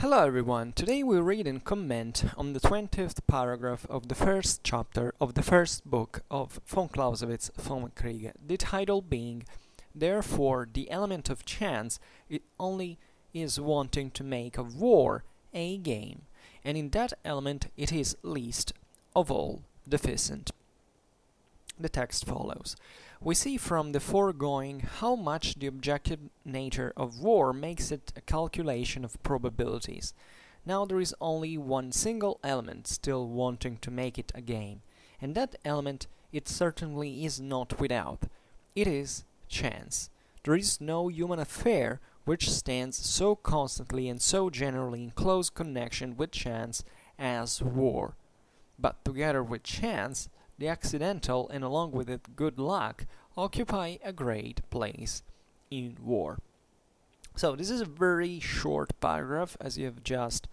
Hello everyone, today we read and comment on the 20th paragraph of the first chapter of the first book of von Clausewitz, Vom Kriege, the title being, "Therefore the element of chance it only is wanting to make of war a game, and in that element it is least of all deficient." The text follows. We see from the foregoing how much the objective nature of war makes it a calculation of probabilities. Now there is only one single element still wanting to make it a game, and that element it certainly is not without. It is chance. There is no human affair which stands so constantly and so generally in close connection with chance as war. But together with chance, the accidental and along with it good luck occupy a great place in war. So this is a very short paragraph, as you have just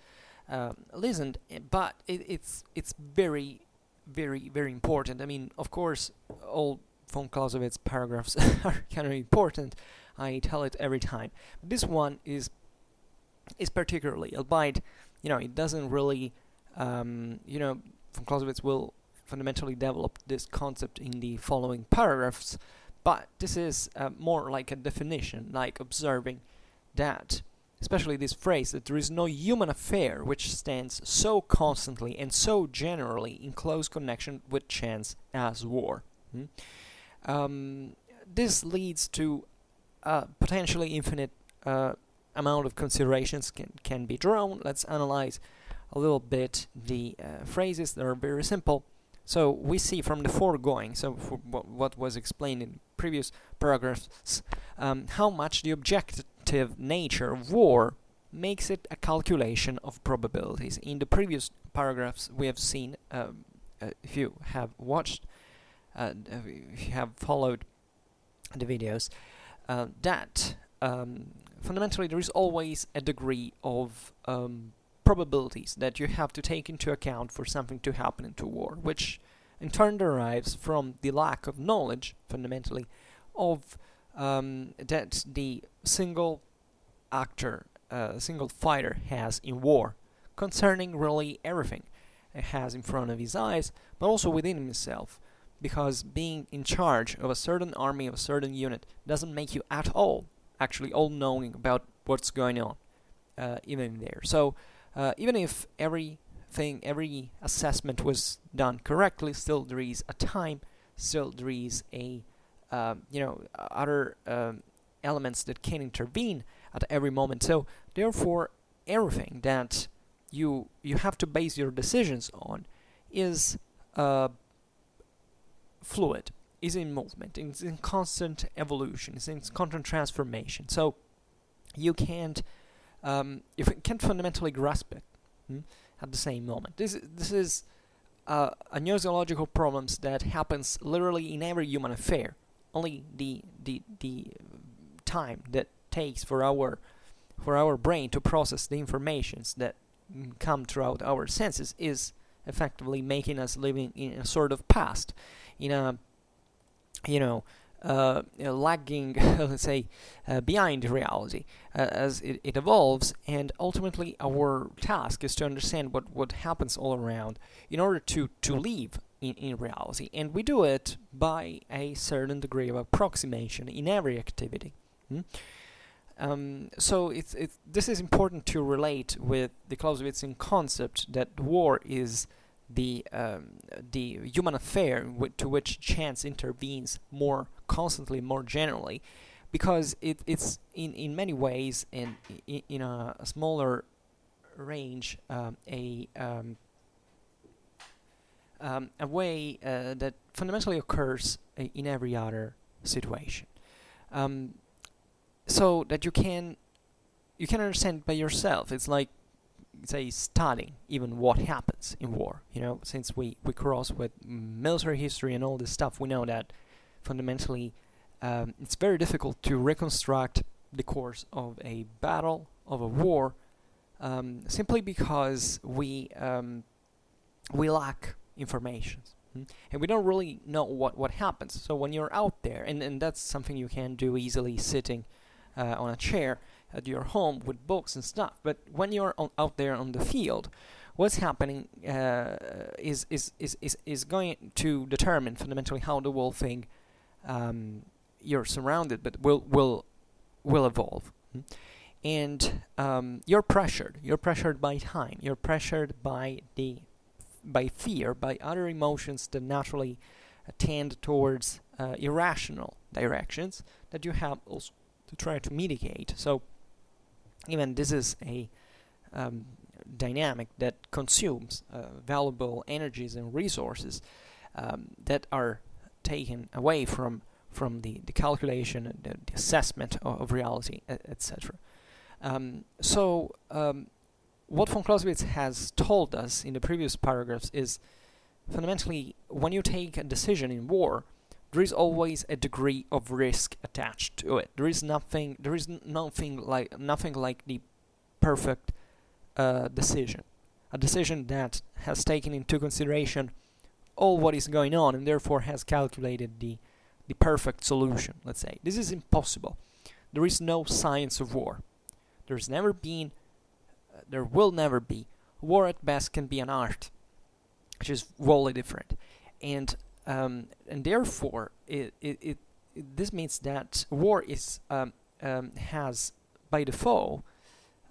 listened, but it's very, very important. I mean, of course, all von Clausewitz paragraphs are kind of important. I tell it every time. This one is particularly, albeit, it doesn't really, von Clausewitz will fundamentally develop this concept in the following paragraphs, but this is more like a definition, like observing that, especially this phrase, that there is no human affair which stands so constantly and so generally in close connection with chance as war. This leads to potentially infinite amount of considerations can be drawn. Let's analyze a little bit the phrases that are very simple. So we see from the foregoing, so for what was explained in previous paragraphs, how much the objective nature of war makes it a calculation of probabilities. In the previous paragraphs we have seen, if you have watched, if you have followed the videos, that fundamentally there is always a degree of probabilities that you have to take into account for something to happen into war, which in turn derives from the lack of knowledge, fundamentally, of that the single actor, single fighter has in war, concerning really everything it has in front of his eyes, but also within himself, because being in charge of a certain army, of a certain unit, doesn't make you at all, actually all-knowing about what's going on, even there. So, even if every assessment was done correctly, still there is a time, still there is a other elements that can intervene at every moment. So therefore, everything that you have to base your decisions on is fluid, is in movement, is in constant evolution, is in constant transformation. So you can't fundamentally grasp it at the same moment. This is a gnosiological problems that happens literally in every human affair. Only the time that takes for our brain to process the informations that come throughout our senses is effectively making us living in a sort of past, in a lagging, let's say, behind reality as it evolves, and ultimately our task is to understand what happens all around in order to live in reality, and we do it by a certain degree of approximation in every activity. So this is important to relate with the Clausewitzian concept that war is the human affair to which chance intervenes more constantly, more generally, because it's in many ways and in a smaller range a way that fundamentally occurs in every other situation, so that you can understand by yourself. It's like, say, studying even what happens in war. Since we cross with military history and all this stuff, we know that fundamentally it's very difficult to reconstruct the course of a battle, of a war, simply because we lack information, and we don't really know what happens. So when you're out there, and that's something you can do easily sitting on a chair, at your home with books and stuff. But when you're out there on the field, what's happening is going to determine fundamentally how the whole thing you're surrounded, but will evolve. And you're pressured. You're pressured by time. You're pressured by fear, by other emotions that naturally tend towards irrational directions that you have also to try to mitigate. So even this is a dynamic that consumes valuable energies and resources that are taken away from the calculation and the assessment of reality, etc. What von Clausewitz has told us in the previous paragraphs is fundamentally, when you take a decision in war, there is always a degree of risk attached to it. There is nothing like the perfect decision. A decision that has taken into consideration all what is going on and therefore has calculated the perfect solution, let's say. This is impossible. There is no science of war. There's never been, there will never be. War at best can be an art, which is wholly different. And therefore, this means that war is has by default,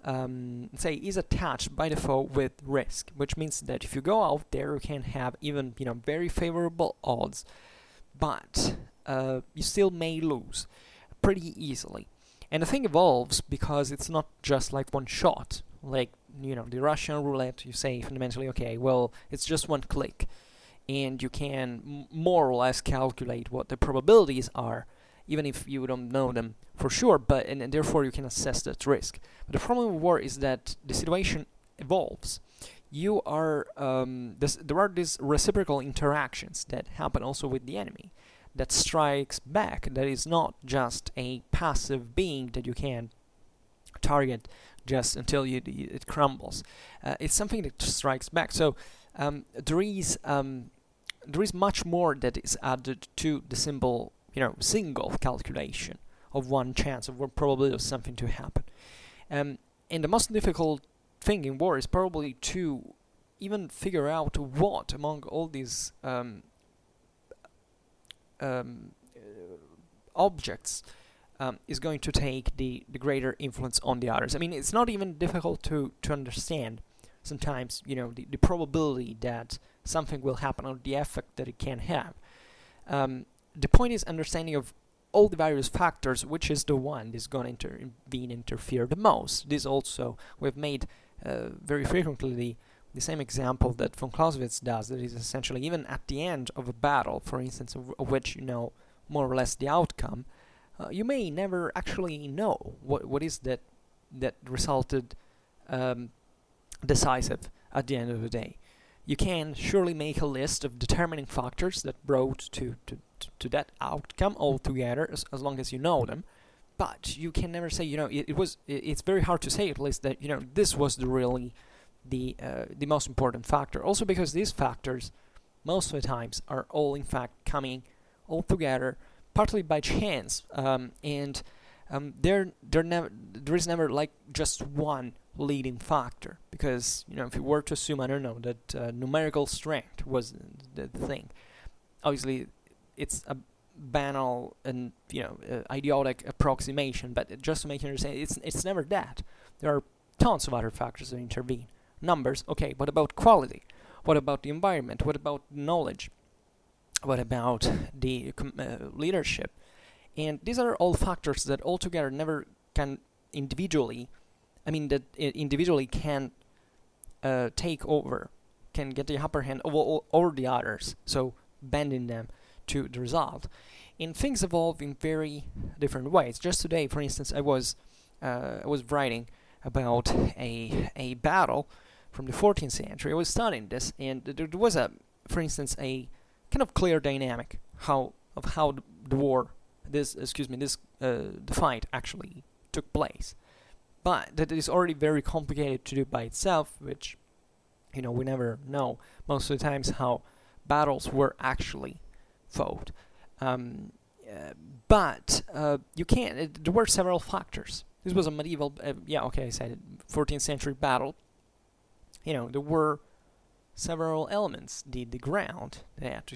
is attached by default with risk, which means that if you go out there, you can have even very favorable odds, but you still may lose pretty easily. And the thing evolves because it's not just like one shot, like the Russian roulette. You say fundamentally, okay, well, it's just one click, and you can more or less calculate what the probabilities are, even if you don't know them for sure, and therefore you can assess that risk. But the problem with war is that the situation evolves. You are there are these reciprocal interactions that happen also with the enemy, that strikes back, that is not just a passive being that you can target just until it crumbles. It's something that strikes back. So there is much more that is added to the simple single calculation of one chance, of one probability of something to happen. And the most difficult thing in war is probably to even figure out what among all these objects is going to take the greater influence on the others. I mean, it's not even difficult to understand sometimes, the probability that something will happen or the effect that it can have. The point is understanding of all the various factors, which is the one that's going to interfere the most. This also, we've made very frequently the same example that von Clausewitz does, that is essentially even at the end of a battle, for instance, of which you know more or less the outcome, you may never actually know what is that resulted decisive at the end of the day. You can surely make a list of determining factors that brought to that outcome altogether, as long as you know them, but you can never say, it's very hard to say at least that, this was the most important factor. Also because these factors, most of the times, are all in fact coming all together, partly by chance, and there is never like just one leading factor, because if you were to assume, I don't know, that numerical strength was the thing, obviously it's a banal and idiotic approximation, but just to make you understand, it's never that. There are tons of other factors that intervene. Numbers, okay, what about quality? What about the environment? What about knowledge? What about the leadership? And these are all factors that altogether never can individually, can take over, can get the upper hand over the others, so bending them to the result. And things evolve in very different ways. Just today, for instance, I was writing about a battle from the 14th century. I was studying this, and there was for instance, a kind of clear dynamic of how the fight actually took place. But that is already very complicated to do by itself, which, we never know most of the times how battles were actually fought. But you can. There were several factors This was a medieval, I said 14th century battle. There were several elements. The ground they had to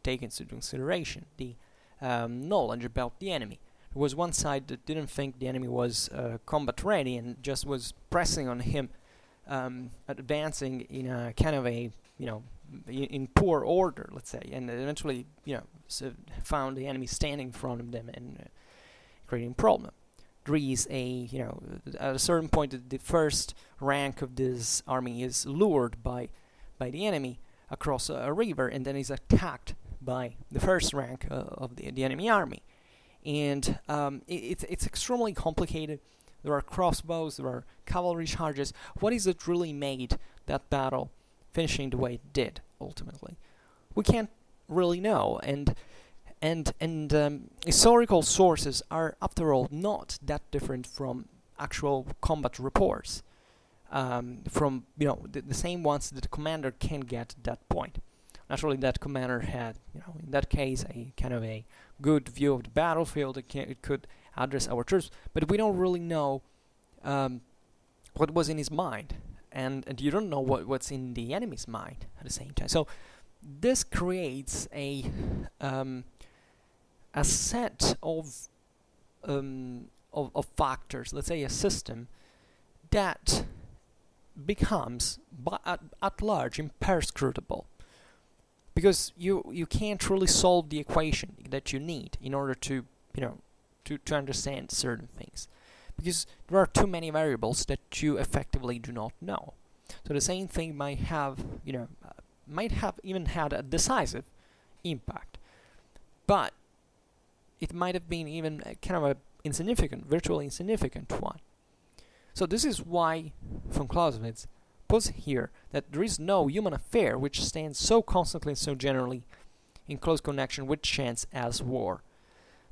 take into consideration. The knowledge about the enemy. There was one side that didn't think the enemy was combat ready and just was pressing on him, advancing in a kind of a, in poor order, let's say, and eventually, found the enemy standing in front of them and creating problem. There is at a certain point, the first rank of this army is lured by the enemy across a river, and then is attacked by the first rank of the enemy army. And it's extremely complicated. There are crossbows, there are cavalry charges. What is it really made that battle finishing the way it did, ultimately? We can't really know, and historical sources are, after all, not that different from actual combat reports, from the same ones that the commander can get at that point. Naturally, that commander had, in that case, a kind of a good view of the battlefield. It could address our troops, but we don't really know what was in his mind, and you don't know what's in the enemy's mind at the same time. So this creates a set of factors, let's say a system, that becomes at large imperscrutable, because you can't really solve the equation that you need in order to to understand certain things, because there are too many variables that you effectively do not know. So the same thing might have even had a decisive impact, but it might have been even kind of a virtually insignificant one. So this is why von Clausewitz puts here that there is no human affair which stands so constantly and so generally in close connection with chance as war.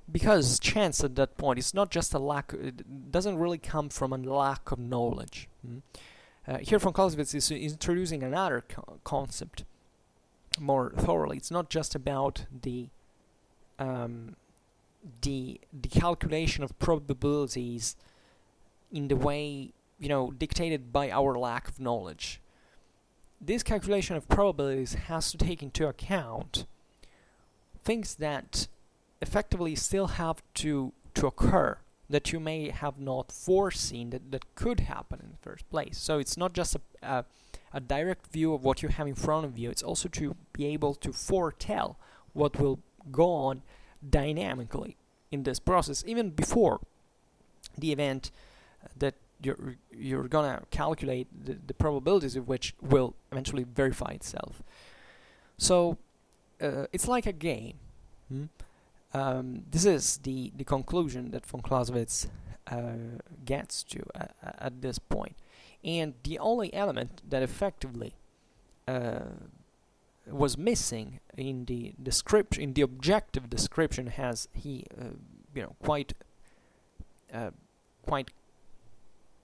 Because chance at that point is not just it doesn't really come from a lack of knowledge. Here von Clausewitz is introducing another concept more thoroughly. It's not just about the calculation of probabilities in the way dictated by our lack of knowledge. This calculation of probabilities has to take into account things that effectively still have to occur, that you may have not foreseen, that could happen in the first place. So it's not just a direct view of what you have in front of you, it's also to be able to foretell what will go on dynamically in this process, even before the event that you're gonna calculate the probabilities of which will eventually verify itself. So it's like a game. This is the conclusion that von Clausewitz gets to at this point. And the only element that effectively was missing in the description, in the objective description, as he quite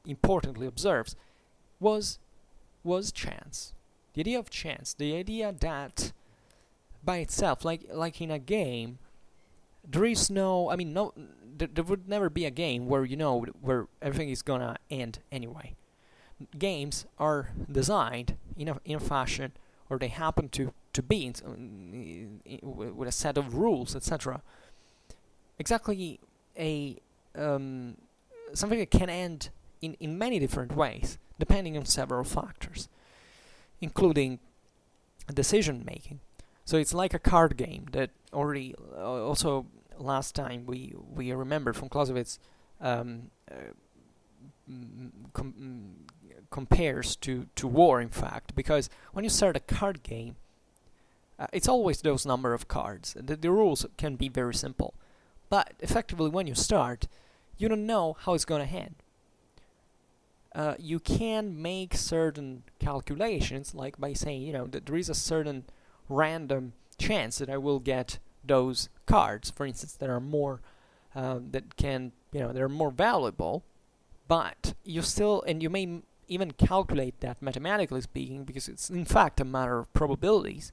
importantly observes, was chance. The idea of chance, the idea that by itself, like in a game, there is no, there would never be a game where where everything is gonna end anyway. Games are designed in a fashion, or they happen to be with a set of rules, etc. Exactly something that can end in many different ways, depending on several factors, including decision making. So it's like a card game that already also last time we remembered von Clausewitz compares to war, in fact, because when you start a card game, it's always those number of cards. The rules can be very simple, but effectively when you start, you don't know how it's going to end. You can make certain calculations, like by saying, that there is a certain random chance that I will get those cards, for instance, that are more that are more valuable, but you may even calculate that mathematically speaking, because it's in fact a matter of probabilities.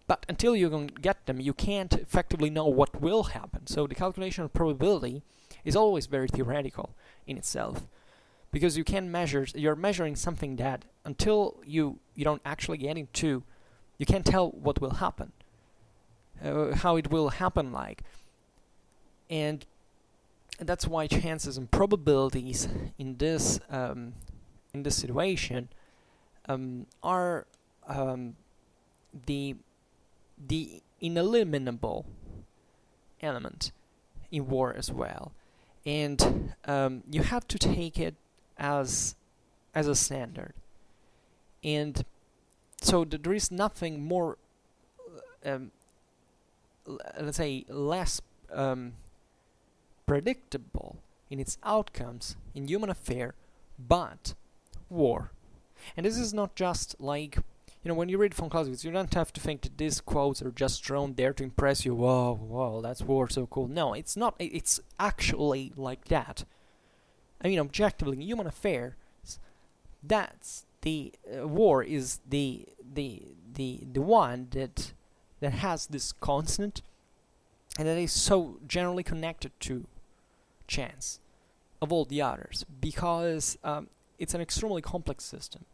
But until you can get them, you can't effectively know what will happen. So the calculation of probability is always very theoretical in itself, because you're measuring something that until you don't actually get into, you can't tell what will happen, how it will happen like. And that's why chances and probabilities in this situation are the ineliminable element in war as well, and you have to take it as a standard. And so there is nothing more, let's say, less predictable in its outcomes in human affair, but war. And this is not just like, when you read von Clausewitz, you don't have to think that these quotes are just thrown there to impress you. Whoa, that's war, so cool. No, it's not. It's actually like that. I mean, objectively, in human affairs, that's the war is the one that has this constant, and that is so generally connected to chance of all the others, because it's an extremely complex system,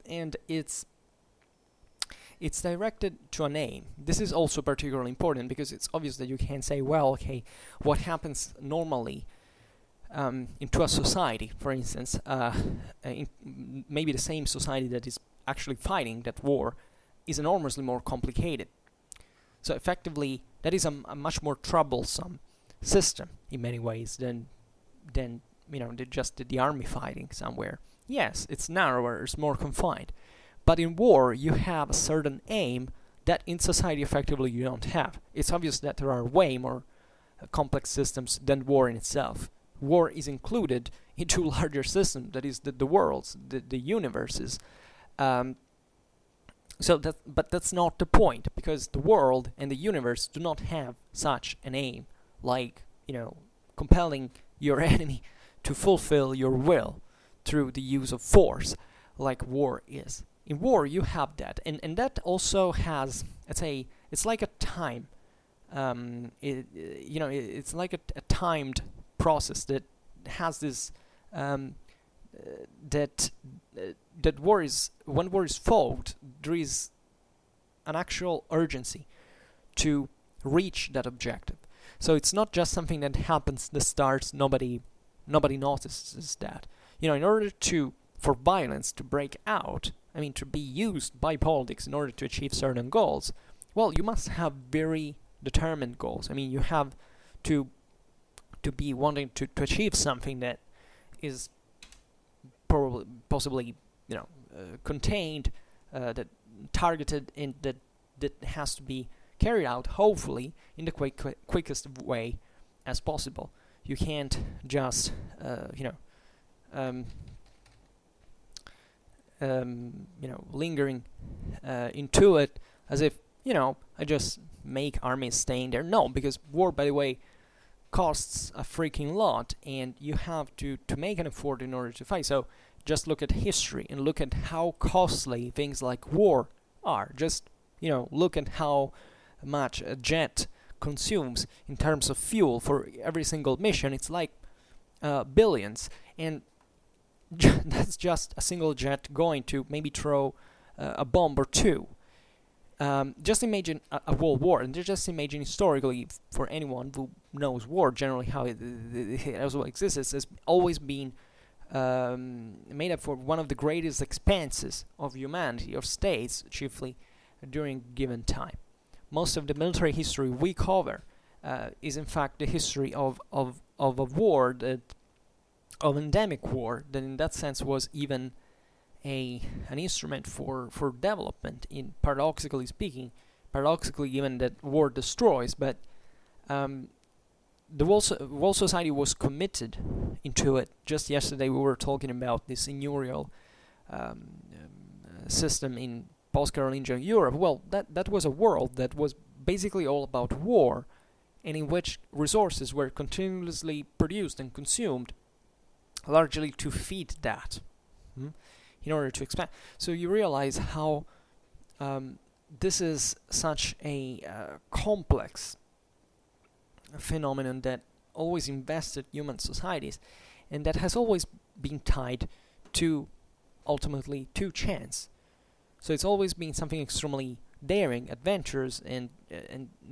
and it's directed to an aim. This is also particularly important because it's obvious that you can say, well, okay, what happens normally into a society, for instance, in maybe the same society that is actually fighting that war, is enormously more complicated. So effectively, that is a much more troublesome system in many ways than just the army fighting somewhere. Yes, it's narrower, it's more confined, but in war you have a certain aim that in society effectively you don't have. It's obvious that there are way more complex systems than war in itself. War is included into a larger system, that is the worlds, the universes. But that's not the point, because the world and the universe do not have such an aim, like, compelling your enemy to fulfill your will through the use of force, like war is. In war, you have that, and that also has, it's like a time. It's like a timed process that has this that war is, when war is fought, there is an actual urgency to reach that objective. So it's not just something that happens, that starts, nobody notices that. In order for violence to break out, to be used by politics in order to achieve certain goals, well, you must have very determined goals. You have to be wanting to achieve something that is possibly contained, that targeted, and that has to be carried out, hopefully, in the quickest way as possible. You can't just lingering into it as if I just make armies staying there. No, because war, by the way, costs a freaking lot, and you have to make an effort in order to fight. So just look at history and look at how costly things like war are. Just look at how much a jet consumes in terms of fuel for every single mission. It's like billions, and that's just a single jet going to maybe throw a bomb or two. Just imagine a world war, and just imagine historically, for anyone who knows war, generally how it also exists, has always been made up for one of the greatest expanses of humanity, of states, chiefly during a given time. Most of the military history we cover is in fact the history of a war, of endemic war, that in that sense was even an instrument for development, in paradoxically given that war destroys, but the whole society was committed into it. Just yesterday we were talking about the seigneurial system in post-Carolingian Europe. Well, that was a world that was basically all about war, and in which resources were continuously produced and consumed, largely to feed that, in order to expand. So you realize how this is such a complex phenomenon that always invested human societies, and that has always been tied to, ultimately, to chance. So it's always been something extremely daring, adventurous, and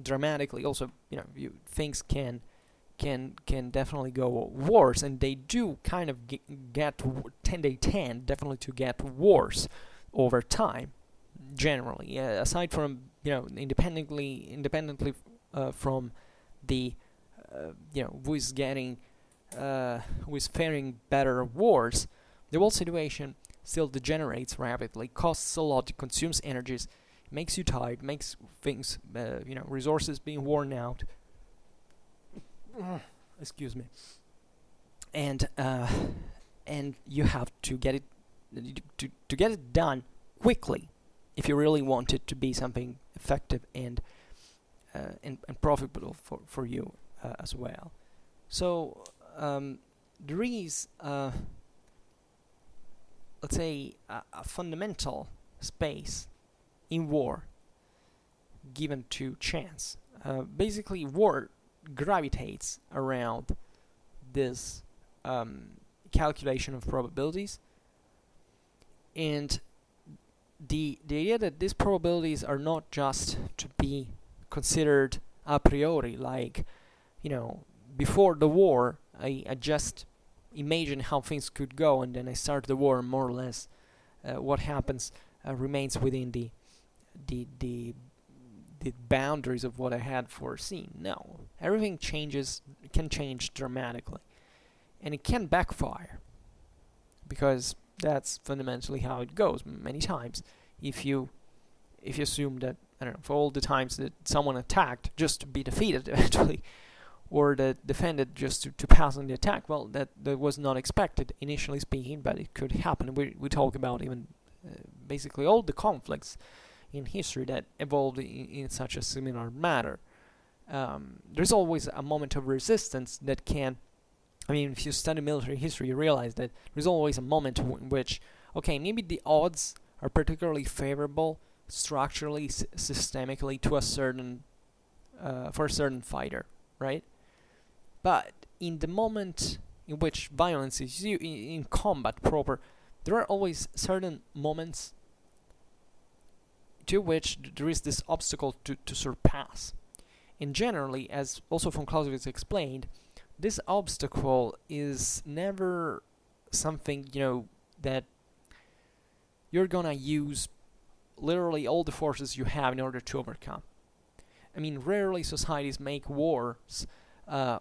dramatically also, things can definitely go worse, and they do kind of they tend definitely to get worse over time, generally. Aside from, independently from the who is faring better or worse, the whole situation still degenerates rapidly, costs a lot, consumes energies, makes you tired, makes things, resources being worn out. Excuse me. And you have to get it to get it done quickly if you really want it to be something effective and profitable for you as well. So there is, let's say, a fundamental space in war given to chance. Basically, war gravitates around this calculation of probabilities, and the idea that these probabilities are not just to be considered a priori, like, before the war, I just imagine how things could go, and then I start the war, and more or less what happens remains within the boundaries of what I had foreseen. No, everything can change dramatically, and it can backfire, because that's fundamentally how it goes many times. If you assume that, I don't know, for all the times that someone attacked just to be defeated eventually, or that defended just to pass on the attack, well, that was not expected, initially speaking, but it could happen. We talk about even basically all the conflicts in history that evolved in such a similar manner. There's always a moment of resistance that can, if you study military history, you realize that there's always a moment in which, okay, maybe the odds are particularly favorable structurally, systemically, to a certain for a certain fighter, right? But in the moment in which violence is in combat proper, there are always certain moments to which there is this obstacle to surpass. And generally, as also von Clausewitz explained, this obstacle is never something, that you're gonna use literally all the forces you have in order to overcome. Rarely societies make wars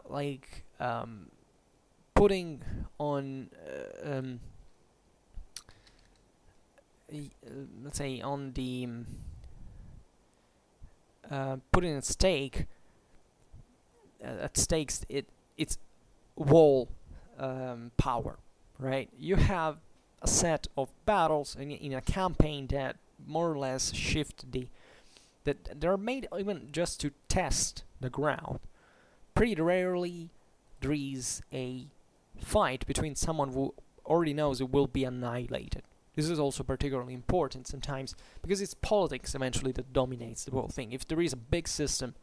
like putting on, let's say, on the putting at stakes its whole power, right? You have a set of battles in a campaign that more or less shift that they're made even just to test the ground. Pretty rarely there is a fight between someone who already knows it will be annihilated. This is also particularly important sometimes because it's politics eventually that dominates the whole thing. If there is a big system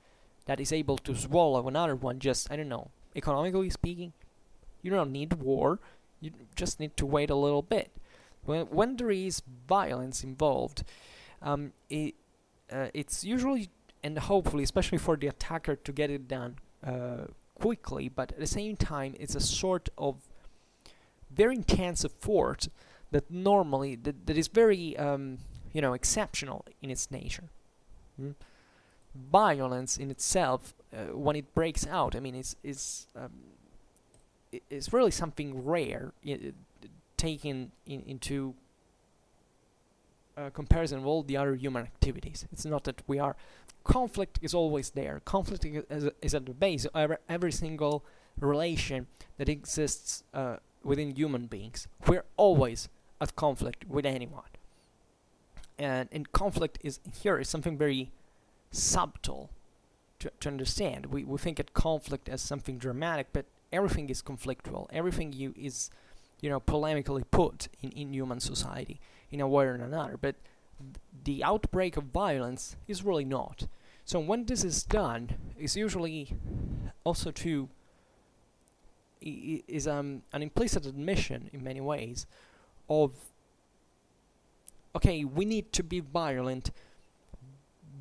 that is able to swallow another one, just, I don't know, economically speaking, you don't need war, you just need to wait a little bit. When there is violence involved, it's usually, and hopefully, especially for the attacker to get it done quickly, but at the same time, it's a sort of very intensive force that normally, that is very, exceptional in its nature. Violence in itself, when it breaks out, it's really something rare, taken into comparison of all the other human activities. It's not that we are... Conflict is always there. Conflict is at the base of every single relation that exists within human beings. We're always at conflict with anyone. And conflict is something very subtle to understand. We think at conflict as something dramatic, but everything is conflictual. Everything is polemically put in human society in a way or another. But the outbreak of violence is really not. So when this is done, it's usually also to is an implicit admission in many ways of, okay, we need to be violent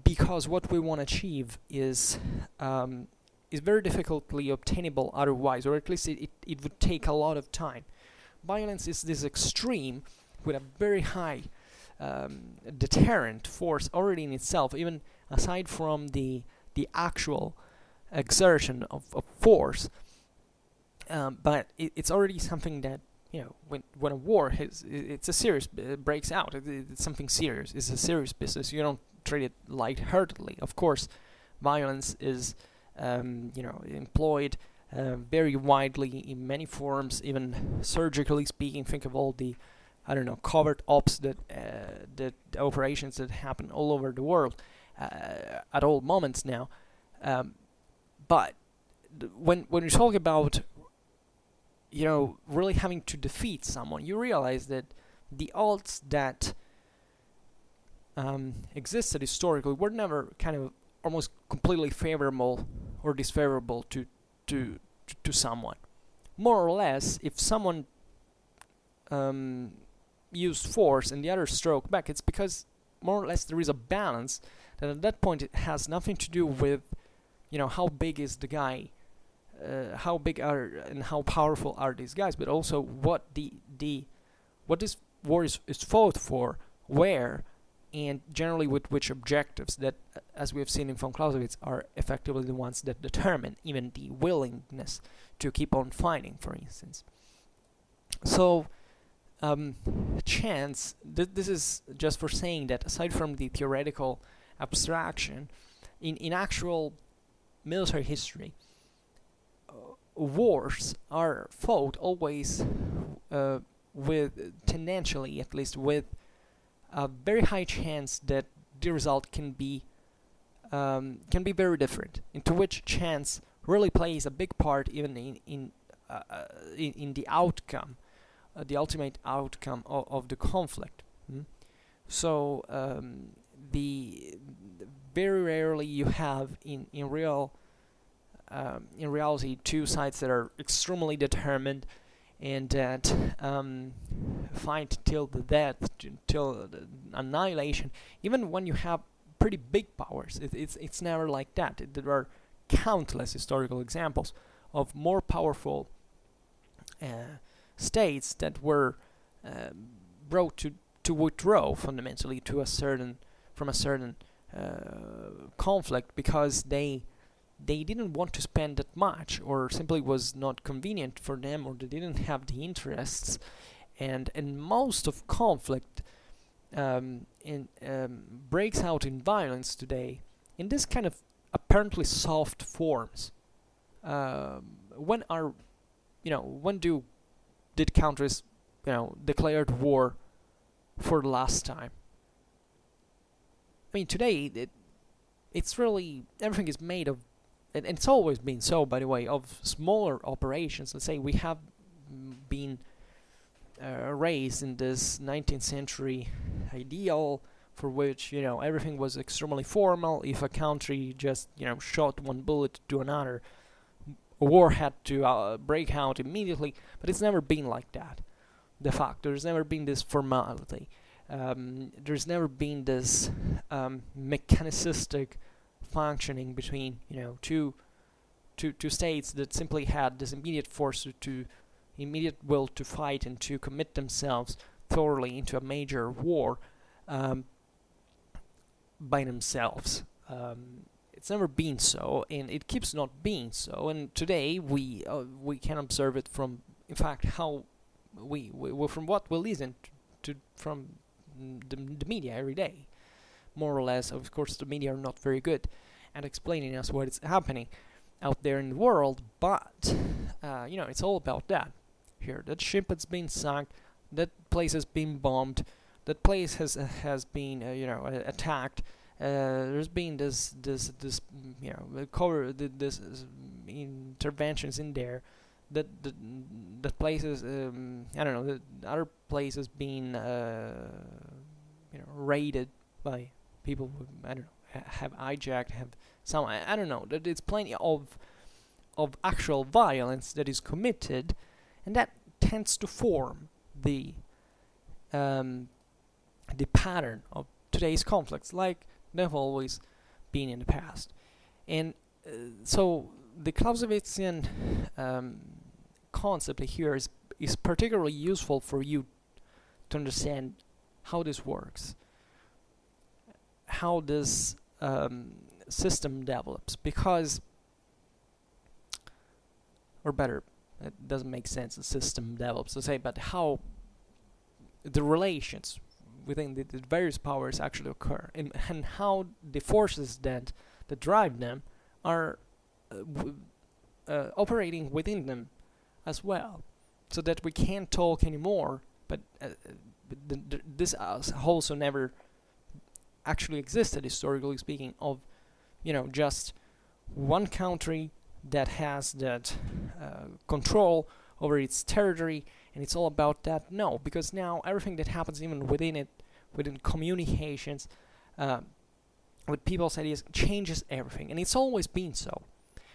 because what we want to achieve is very difficultly obtainable otherwise, or at least it would take a lot of time. Violence is this extreme with a very high deterrent force already in itself, even aside from the actual exertion of force. But it's already something that, when a war it's a serious breaks out, it's something serious. It's a serious business. You don't treat it lightheartedly. Of course, violence is employed very widely in many forms, even surgically speaking. Think of all the covert ops that operations that happen all over the world at all moments now. But when you talk about really having to defeat someone, you realize that the odds that existed historically were never kind of almost completely favorable or disfavorable to someone. More or less, if someone used force and the other stroked back, it's because more or less there is a balance that at that point it has nothing to do with how big is the guy, how big are and how powerful are these guys, but also what what this war is fought for, where, and generally with which objectives that, as we have seen in Von Clausewitz, are effectively the ones that determine even the willingness to keep on fighting, for instance. So, chance, this is just for saying that aside from the theoretical abstraction, in actual military history, wars are fought always with, tendentially at least, with a very high chance that the result can be very different, into which chance really plays a big part even in the outcome, the ultimate outcome of the conflict. So the very rarely you have in reality two sides that are extremely determined and that fight till the death, till the annihilation. Even when you have pretty big powers, it's never like that. There are countless historical examples of more powerful states that were brought to withdraw fundamentally from a certain conflict because they didn't want to spend that much, or simply was not convenient for them, or they didn't have the interests. And most of conflict breaks out in violence today in this kind of apparently soft forms. When did countries declared war for the last time? I mean, today it's really, everything is made of, and it's always been so, by the way, of smaller operations. Let's say we have been raised in this 19th century ideal for which everything was extremely formal. If a country just shot one bullet to another, a war had to break out immediately. But it's never been like that. De facto, there's never been this formality. There's never been this mechanicistic functioning between two states that simply had this immediate force to immediate will to fight and to commit themselves thoroughly into a major war by themselves. It's never been so, and it keeps not being so. And today we can observe it from, in fact, how we from what we listen to from the media every day. More or less, of course, the media are not very good at explaining us what is happening out there in the world, but it's all about that. Here, that ship has been sunk, that place has been bombed, that place has been attacked. There's been this interventions in there. That places the other places being raided by people who have hijacked, have some, I don't know, that it's plenty of of actual violence that is committed, and that tends to form the pattern of today's conflicts, like they've always been in the past. And so the Clausewitzian concept here is particularly useful for you to understand how this works, how this system develops, because, or better, it doesn't make sense, the system develops to say, but how the relations within the various powers actually occur, and how the forces that drive them are operating within them as well, so that we can't talk anymore, but this also never actually existed, historically speaking, of just one country that has that control over its territory, and it's all about that. No, because now everything that happens even within communications, with people's ideas, changes everything, and it's always been so.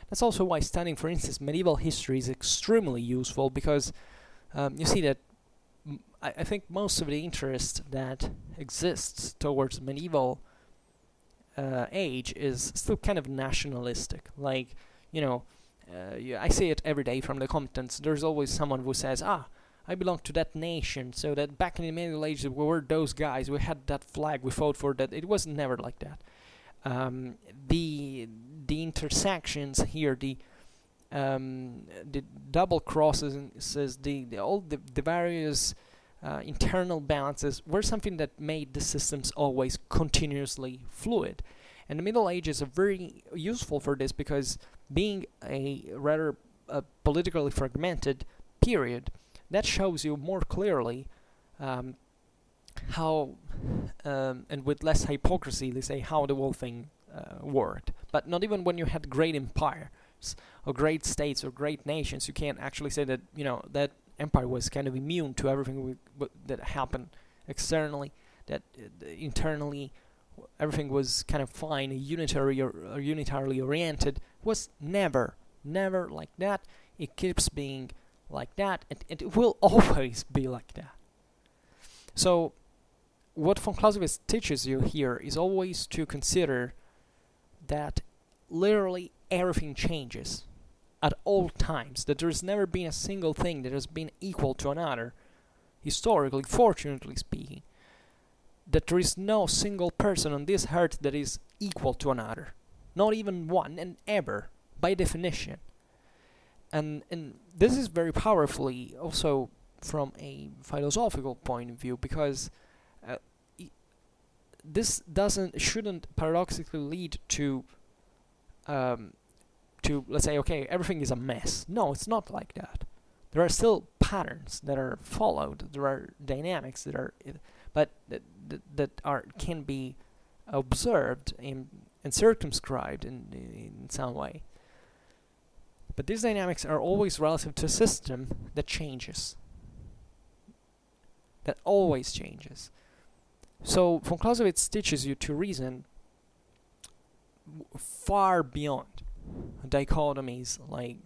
That's also why studying, for instance, medieval history is extremely useful, because you see that I think most of the interest that exists towards medieval age is still kind of nationalistic. Like, I see it every day from the combatants. There's always someone who says, I belong to that nation, so that back in the Middle Ages we were those guys, we had that flag, we fought for that. It was never like that. The intersections here, the double crosses, the various internal balances were something that made the systems always continuously fluid. And the Middle Ages are very useful for this, because being a rather politically fragmented period, that shows you more clearly how, and with less hypocrisy, they say, how the whole thing worked. But not even when you had great empires or great states or great nations, you can't actually say that that empire was kind of immune to everything that happened externally, that internally everything was kind of fine, unitary or unitarily oriented. It was never like that. It keeps being like that, and it will always be like that. So what von Clausewitz teaches you here is always to consider that literally everything changes at all times, that there's never been a single thing that has been equal to another, historically, fortunately speaking, that there is no single person on this earth that is equal to another, not even one, and ever, by definition. And this is very powerfully also from a philosophical point of view, because this shouldn't paradoxically lead to let's say, okay, everything is a mess. No, it's not like that. There are still patterns that are followed. There are dynamics that are, but that can be observed and circumscribed in some way. But these dynamics are always relative to a system that changes. That always changes. So von Clausewitz teaches you to reason far beyond dichotomies, like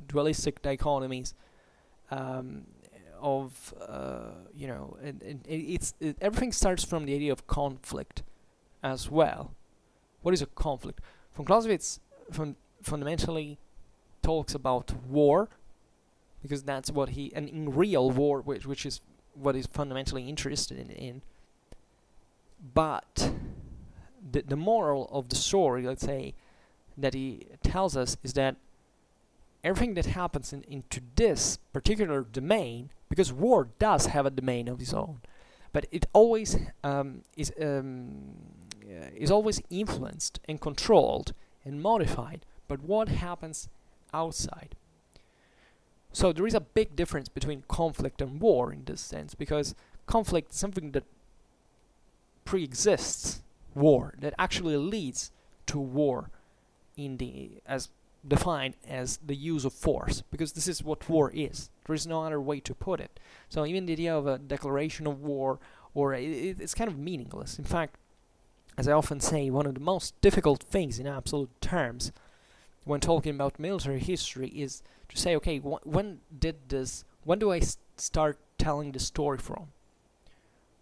dualistic dichotomies of everything starts from the idea of conflict as well. What is a conflict? Von Clausewitz fundamentally talks about war, because that's what and in real war, which is what he's fundamentally interested in. But the moral of the story, let's say, that he tells us is that everything that happens into this particular domain, because war does have a domain of its own, but it always is always influenced and controlled and modified by what happens outside. So there is a big difference between conflict and war in this sense, because conflict is something that pre-exists war, that actually leads to war as defined as the use of force, because this is what war is. There is no other way to put it. So even the idea of a declaration of war, or it's kind of meaningless. In fact, as I often say, one of the most difficult things in absolute terms when talking about military history is to say, okay, when do I start telling the story from?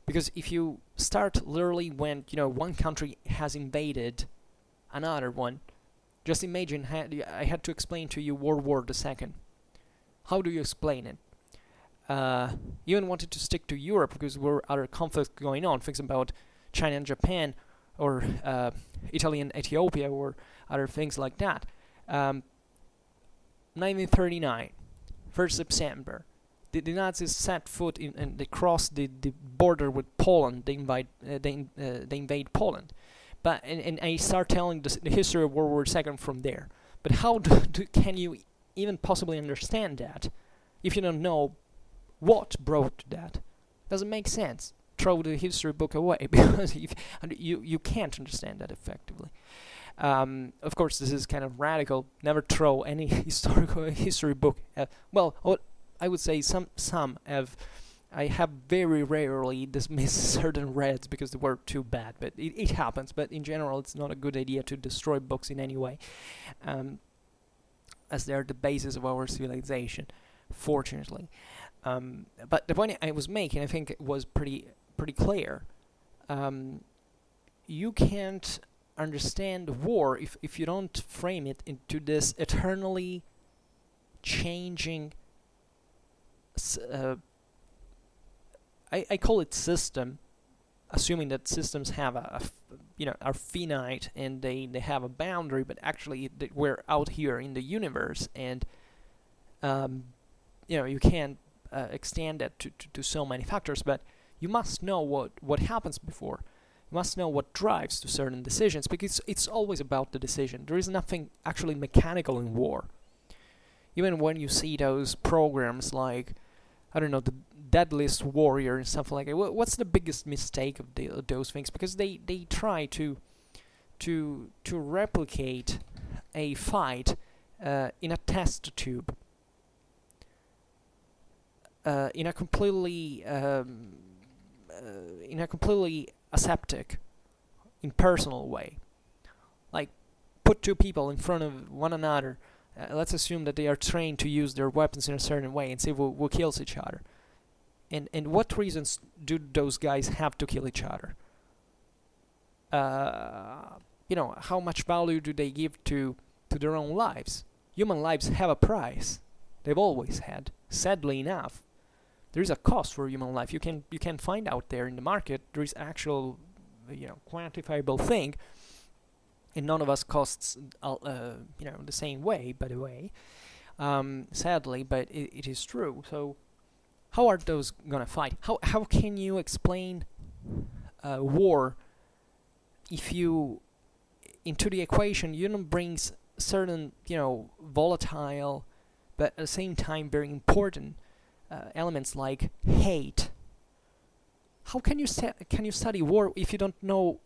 Because if you start literally when, one country has invaded another one, just imagine I had to explain to you World War II. How do you explain it? You even wanted to stick to Europe because there were other conflicts going on, things about China and Japan, or Italy and Ethiopia, or other things like that. 1939, 1st September, the Nazis set foot in and they crossed the border with Poland. They invade Poland, and I start telling the history of World War II from there. But how can you even possibly understand that if you don't know what brought to that? Doesn't make sense. Throw the history book away because you can't understand that effectively. Of course, this is kind of radical. Never throw any history book. I would say some have. I have very rarely dismissed certain reads because they were too bad, but it happens. But in general, it's not a good idea to destroy books in any way, as they are the basis of our civilization, fortunately. But the point I was making, I think, was pretty clear. You can't understand war if you don't frame it into this eternally changing I call it system, assuming that systems have are finite and they have a boundary, but actually we're out here in the universe, and you can't extend that to so many factors, but you must know what happens before. You must know what drives to certain decisions, because it's always about the decision. There is nothing actually mechanical in war. Even when you see those programs like, I don't know, the Deadliest Warrior and stuff like that, what's the biggest mistake of those things? Because they try to replicate a fight in a test tube, in a completely aseptic, impersonal way. Like, put two people in front of one another. Let's assume that they are trained to use their weapons in a certain way and see who kills each other. And what reasons do those guys have to kill each other? How much value do they give to their own lives? Human lives have a price. They've always had. Sadly enough, there is a cost for human life. You can find out there in the market. There is actual, quantifiable thing. And none of us costs, the same way, by the way. Sadly, but it is true. So, how are those gonna fight? How can you explain war if you into the equation you don't bring certain volatile, but at the same time very important elements like hate? How can you study war if you don't know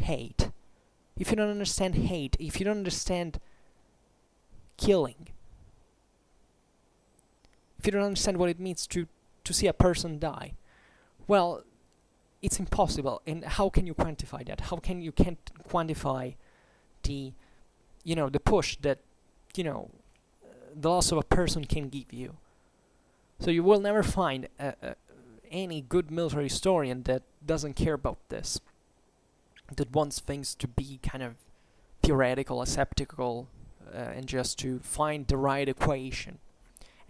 hate? If you don't understand hate, if you don't understand killing, if you don't understand what it means to see a person die, well, it's impossible. And how can you quantify that? How can you can't quantify the push that the loss of a person can give you? So you will never find any good military historian that doesn't care about this, that wants things to be kind of theoretical, aseptical, and just to find the right equation.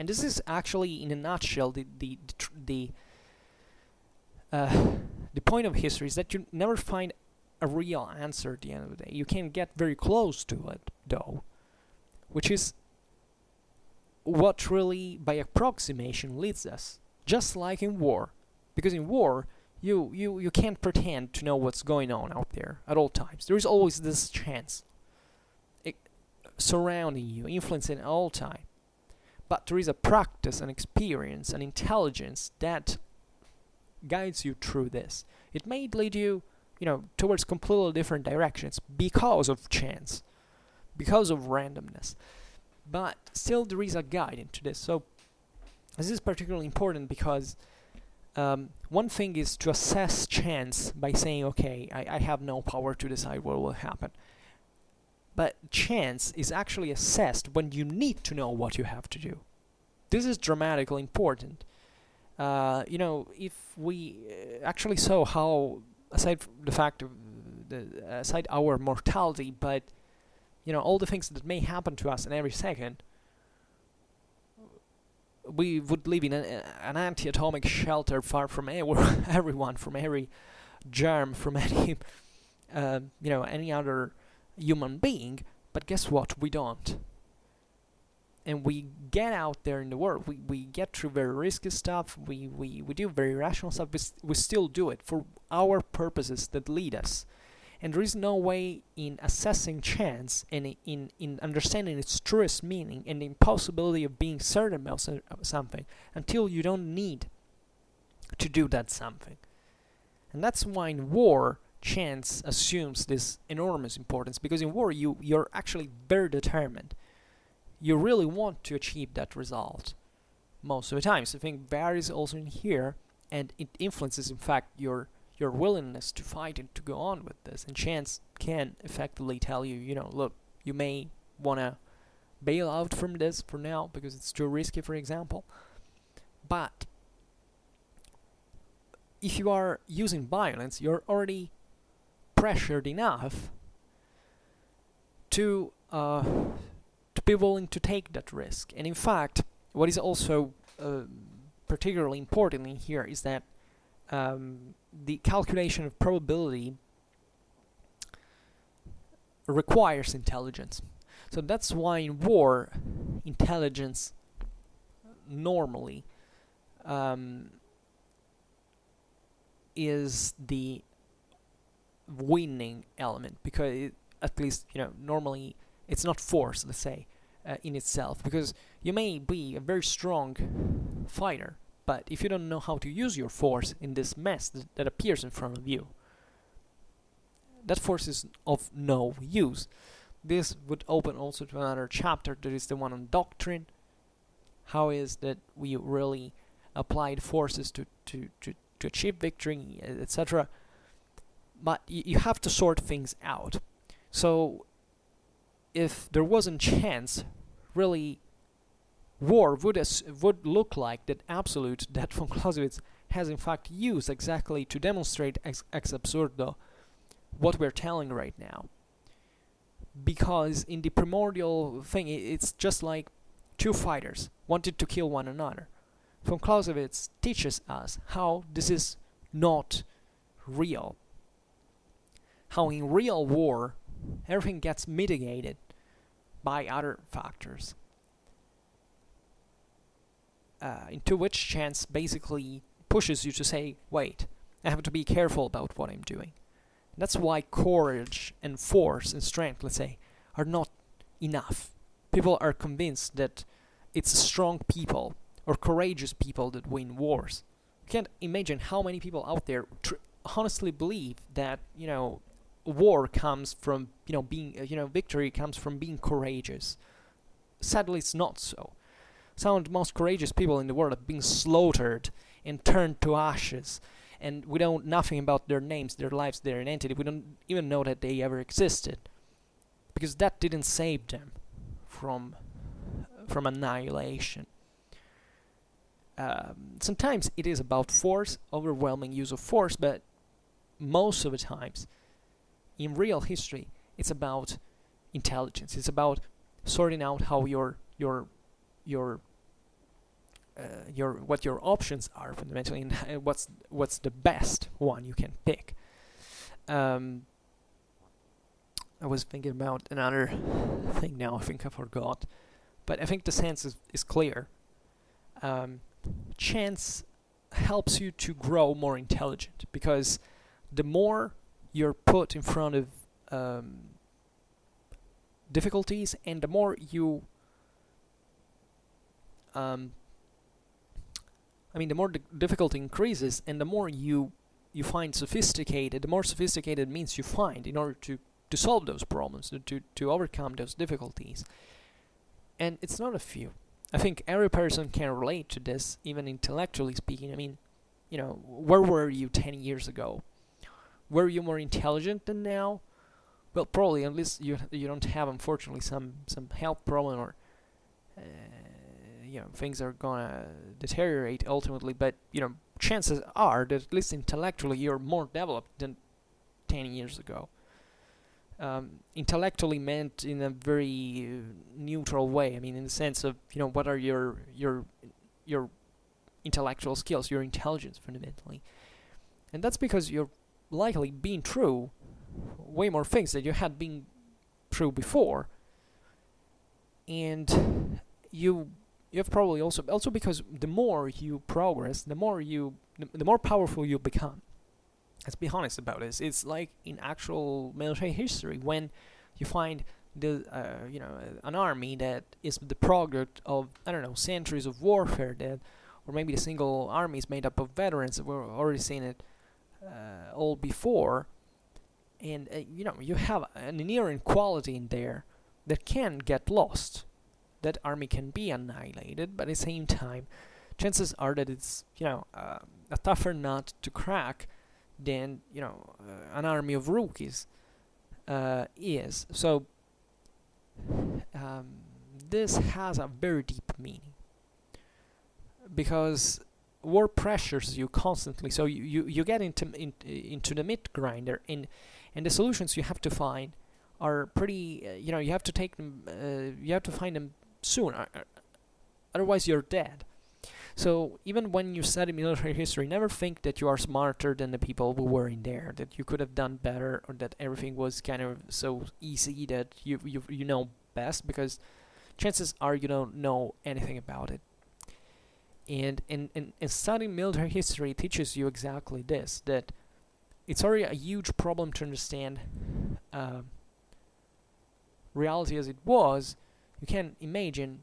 And this is actually, in a nutshell, the point of history is that you never find a real answer at the end of the day. You can get very close to it, though, which is what really, by approximation, leads us. Just like in war, because in war, you can't pretend to know what's going on out there at all times. There is always this chance surrounding you, influencing at all time. But there is a practice, an experience, an intelligence that guides you through this. It may lead you, towards completely different directions because of chance, because of randomness. But still there is a guide into this. So this is particularly important because one thing is to assess chance by saying, okay, I have no power to decide what will happen. but chance is actually assessed when you need to know what you have to do. This is dramatically important. If we actually saw how, aside from the fact of aside our mortality, but all the things that may happen to us in every second, we would live in an anti-atomic shelter far from everyone, from every germ, from any any other human being. But guess what? We don't. And we get out there in the world. We get through very risky stuff. We do very rational stuff. We still do it for our purposes that lead us. And there is no way in assessing chance and in understanding its truest meaning and the impossibility of being certain about something until you don't need to do that something. And that's why in war, chance assumes this enormous importance, because in war you're actually very determined. You really want to achieve that result most of the time. So I think varies also in here, and it influences, in fact, your willingness to fight and to go on with this. And chance can effectively tell you, look, you may want to bail out from this for now because it's too risky, for example. But if you are using violence, you're already pressured enough to be willing to take that risk. And in fact, what is also particularly important in here is that the calculation of probability requires intelligence. So that's why in war, intelligence normally is the winning element, because at least normally it's not force, let's say, in itself, because you may be a very strong fighter, but if you don't know how to use your force in this mess that appears in front of you, that force is of no use. This would open also to another chapter, that is the one on doctrine. How is that we really applied forces to achieve victory, etc. But you have to sort things out. So if there wasn't chance, really war would look like that absolute that von Clausewitz has in fact used exactly to demonstrate ex absurdo what we're telling right now. Because in the primordial thing, it's just like two fighters wanted to kill one another. Von Clausewitz teaches us how this is not real. How in real war, everything gets mitigated by other factors. Into which chance basically pushes you to say, wait, I have to be careful about what I'm doing. That's why courage and force and strength, let's say, are not enough. People are convinced that it's strong people or courageous people that win wars. You can't imagine how many people out there honestly believe that, war comes from, being, victory comes from being courageous. Sadly, it's not so. Some of the most courageous people in the world have been slaughtered and turned to ashes, and we know nothing about their names, their lives, their identity. We don't even know that they ever existed, because that didn't save them from annihilation. Sometimes it is about force, overwhelming use of force, but most of the times, in real history, it's about intelligence. It's about sorting out how what your options are fundamentally, and what's the best one you can pick. I was thinking about another thing now. I think I forgot, but I think the sense is clear. Chance helps you to grow more intelligent, because the more you're put in front of difficulties, and the more you the more the difficulty increases, and the more you find sophisticated, the more sophisticated means you find in order to solve those problems, to overcome those difficulties. And it's not a few. I think every person can relate to this, even intellectually speaking. I mean, where were you 10 years ago? Were you more intelligent than now? well, probably unless you don't have, unfortunately, some health problem, or things are gonna deteriorate ultimately. But chances are that at least intellectually you're more developed than 10 years ago. Intellectually meant in a very neutral way. I mean, in the sense of what are your intellectual skills, your intelligence fundamentally, and that's because you're likely been through way more things that you had been through before, and you've probably also because the more you progress, the more powerful you become. Let's be honest about this. It's like in actual military history, when you find an army that is the product of, I don't know, centuries of warfare, or maybe the single army is made up of veterans. We've already seen it all before, and you have an inherent quality in there that can get lost. That army can be annihilated, but at the same time, chances are that it's a tougher nut to crack than an army of rookies is. So this has a very deep meaning, because war pressures you constantly. So you get into the meat grinder, and the solutions you have to find are pretty. You have to take them. You have to find them soon. Otherwise, you're dead. So even when you study military history, never think that you are smarter than the people who were in there, that you could have done better, or that everything was kind of so easy that you know best, because chances are you don't know anything about it. And studying military history teaches you exactly this, that it's already a huge problem to understand reality as it was. You can imagine,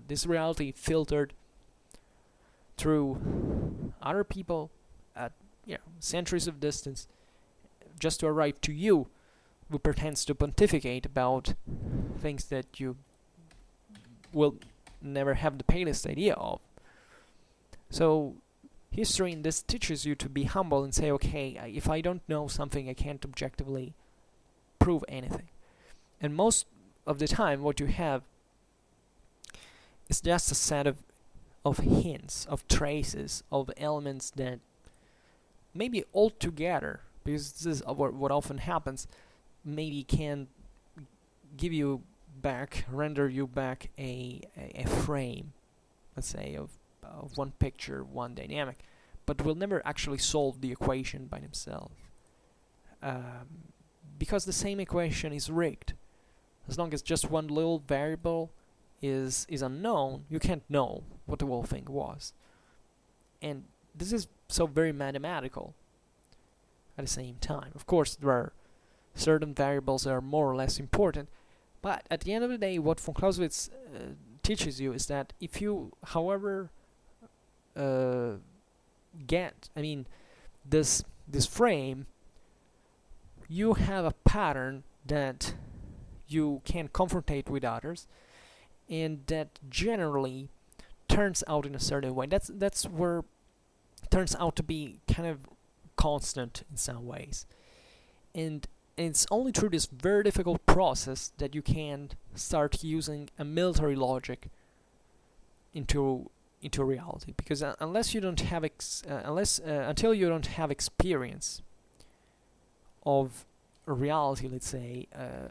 this reality filtered through other people at centuries of distance, just to arrive to you, who pretends to pontificate about things that you will never have the palest idea of. So history in this teaches you to be humble and say, okay, if I don't know something, I can't objectively prove anything. And most of the time, what you have is just a set of hints, of traces, of elements that maybe altogether, because this is what often happens, maybe can render you back a frame, let's say, of one picture, one dynamic, but will never actually solve the equation by themselves. Because the same equation is rigged. As long as just one little variable is unknown, you can't know what the whole thing was. And this is so very mathematical at the same time. Of course, there are certain variables that are more or less important, but at the end of the day, what von Clausewitz teaches you is that if you, however, get, this frame, you have a pattern that you can confrontate with others, and that generally turns out in a certain way. That's where it turns out to be kind of constant in some ways, and it's only through this very difficult process that you can start using a military logic into reality. Because unless you don't have until you don't have experience of reality, let's say,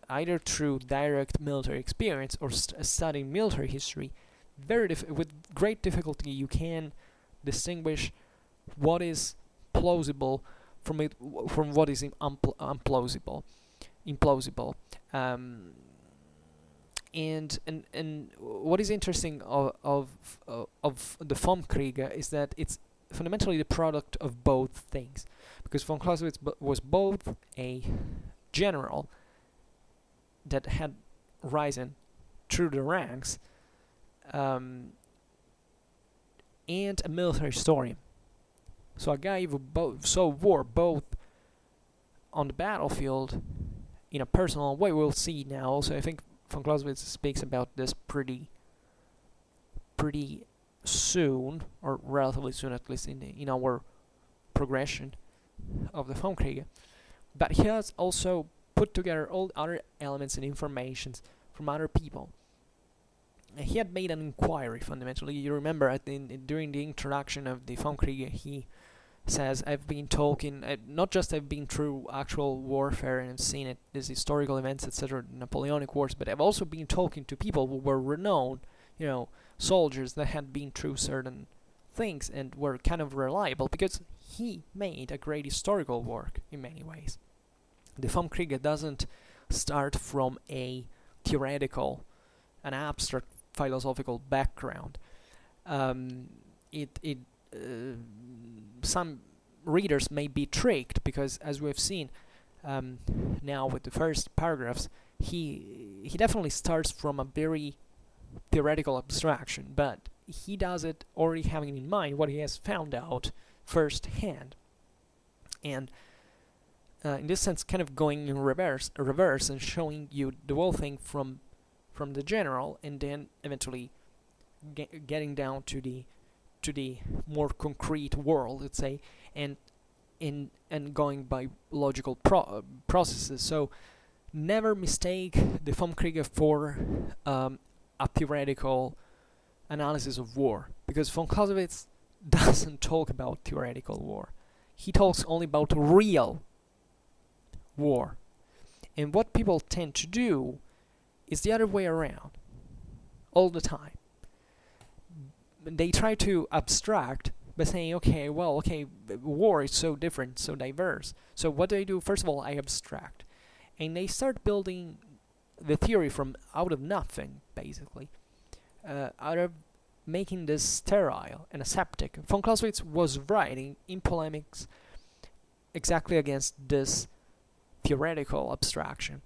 either through direct military experience or studying military history, with great difficulty you can distinguish what is plausible from what is implausible. And what is interesting of the Vom Kriege is that it's fundamentally the product of both things, because von Clausewitz was both a general that had risen through the ranks and a military historian. So a guy who saw war both on the battlefield in a personal way. We'll see now. Also, I think von Clausewitz speaks about this pretty soon, or relatively soon, at least in our progression of the Vom Kriege. But he has also put together all other elements and informations from other people. He had made an inquiry, fundamentally. You remember during the introduction of the Vom Kriege, he says, I've been talking, not just I've been through actual warfare and I've seen it, these historical events, etc., Napoleonic Wars, but I've also been talking to people who were renowned, soldiers that had been through certain things and were kind of reliable, because he made a great historical work in many ways. The Vom Kriege doesn't start from a theoretical, an abstract philosophical background. Some readers may be tricked, because as we have seen now with the first paragraphs, he definitely starts from a very theoretical abstraction, but he does it already having in mind what he has found out firsthand, and in this sense kind of going in reverse and showing you the whole thing from the general, and then eventually getting down to the more concrete world, let's say, and going by logical processes. So never mistake the Vom Kriege for a theoretical analysis of war, because von Clausewitz doesn't talk about theoretical war. He talks only about real war. And what people tend to do is the other way around all the time. They try to abstract by saying, okay, war is so different, so diverse. So what do? First of all, I abstract. And they start building the theory from out of nothing, basically. Out of making this sterile and aseptic. Von Clausewitz was writing in polemics exactly against this theoretical abstraction,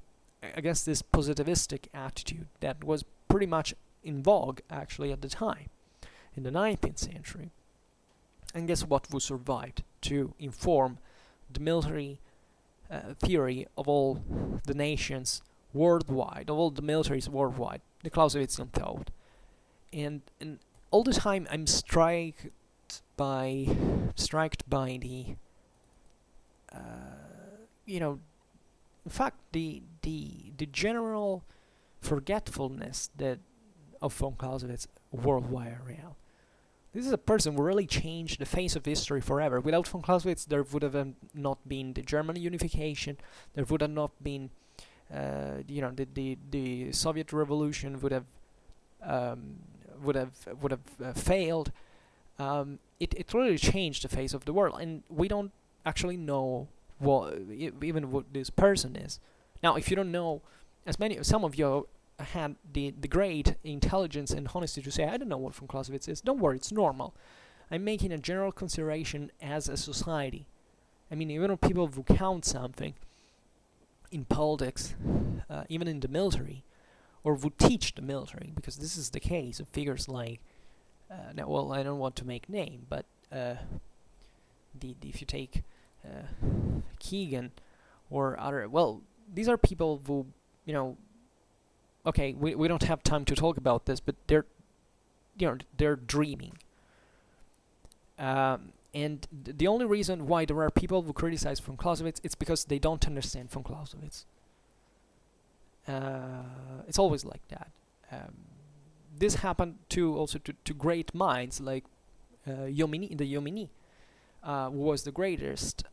against this positivistic attitude that was pretty much in vogue actually at the time, in the 19th century. And guess what was survived to inform the military theory of all the nations worldwide, of all the militaries worldwide, the Clausewitzian thought. And all the time I'm struck by the in fact the general forgetfulness that of von Clausewitz worldwide around. This is a person who really changed the face of history forever. Without von Clausewitz, there would have not been the German unification. There would have not been, the Soviet Revolution would have failed. It really changed the face of the world, and we don't actually know even what this person is. Now, if you don't know, some of you had the great intelligence and honesty to say, I don't know what von Clausewitz is. Don't worry, it's normal. I'm making a general consideration as a society. I mean, even if people who count something in politics, even in the military, or would teach the military, because this is the case of figures like, I don't want to make name, but if you take Keegan or other, these are people who, okay, we don't have time to talk about this, but they're dreaming. And the only reason why there are people who criticize von Clausewitz, it's because they don't understand von Clausewitz. It's always like that. This happened also to great minds like Jomini, who was the greatest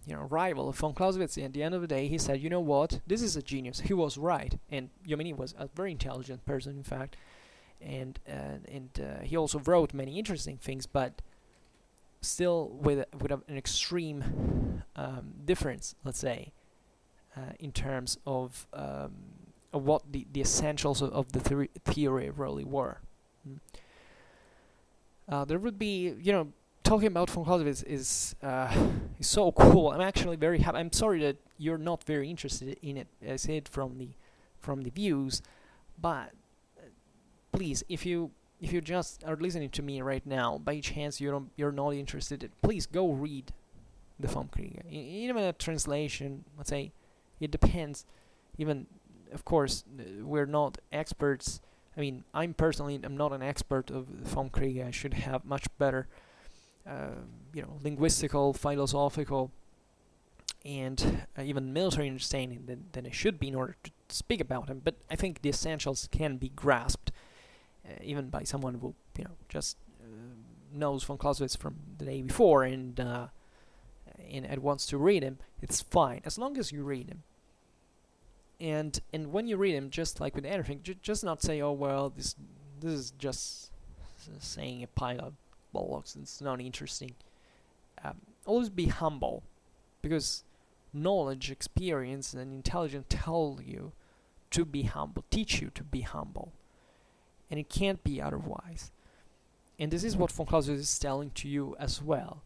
rival of von Clausewitz. And at the end of the day, he said, you know what, this is a genius. He was right. And Jomini was a very intelligent person, in fact. And he also wrote many interesting things, but still with an extreme difference, let's say, in terms of what the essentials of the theory really were. There would be, talking about von Clausewitz is so cool. I'm actually very happy. I'm sorry that you're not very interested in it. I say it from the views, but please, if you just are listening to me right now, by chance you're not interested, please go read the Vom Kriege. Even a translation, let's say, it depends. Even, of course, we're not experts. I mean, I'm not an expert of Vom Kriege. I should have much better linguistical, philosophical and even military understanding than it should be in order to speak about him. But I think the essentials can be grasped even by someone who just knows von Clausewitz from the day before and wants to read him. It's fine as long as you read him. And when you read him, just like with anything, just not say, oh well, this is just saying a pile of bollocks. It's not interesting. Always be humble, because knowledge, experience, and intelligence tell you to be humble, teach you to be humble, and it can't be otherwise. And this is what von Clausewitz is telling to you as well.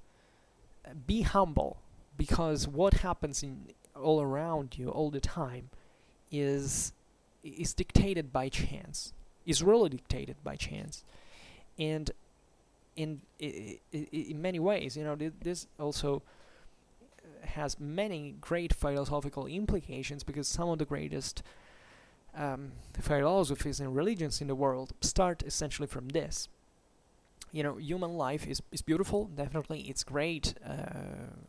Be humble, because what happens all around you all the time is dictated by chance. Is really dictated by chance, and in many ways, this also has many great philosophical implications, because some of the greatest philosophies and religions in the world start essentially from this. Human life is beautiful, definitely, it's great.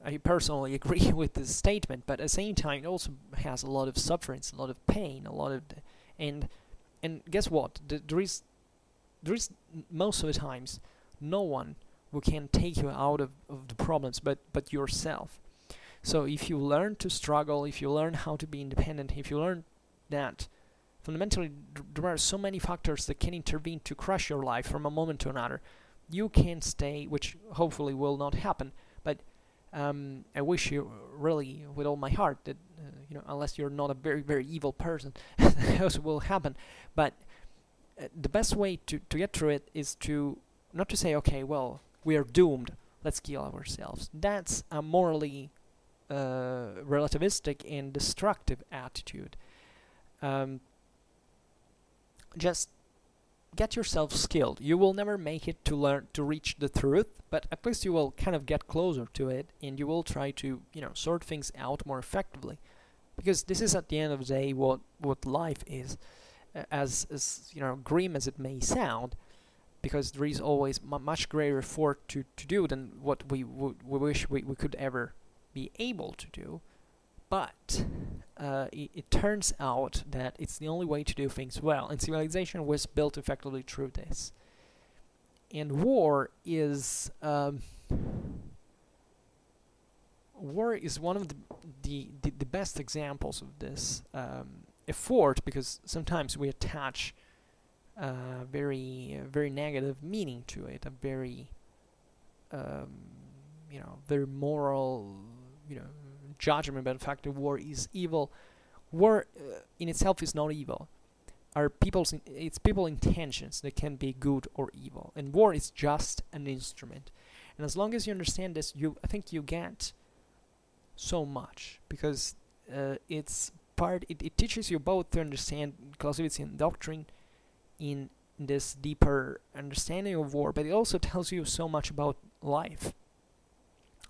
I personally agree with this statement, but at the same time it also has a lot of sufferance, a lot of pain, and guess what? There is most of the times no one who can take you out of the problems but yourself. So if you learn to struggle, if you learn how to be independent, if you learn that fundamentally there are so many factors that can intervene to crush your life from a moment to another, you can stay, which hopefully will not happen, but I wish you really with all my heart that unless you're not a very, very evil person, that will happen. But the best way to get through it is to not to say, okay, well, we are doomed, let's kill ourselves. That's a morally relativistic and destructive attitude. Just get yourself skilled. You will never make it to learn to reach the truth, but at least you will kind of get closer to it, and you will try to sort things out more effectively, because this is at the end of the day what life is, as grim as it may sound, because there is always much greater effort to do than what we wish we could ever be able to do. But it turns out that it's the only way to do things well, and civilization was built effectively through this. And war is one of the best examples of this effort, because sometimes we attach very very negative meaning to it, a very very moral judgment about the fact that war is evil. War in itself is not evil. It's people's intentions that can be good or evil, and war is just an instrument. And as long as you understand this, I think you get so much, because it teaches you both to understand Clausewitzian doctrine in this deeper understanding of war, but it also tells you so much about life,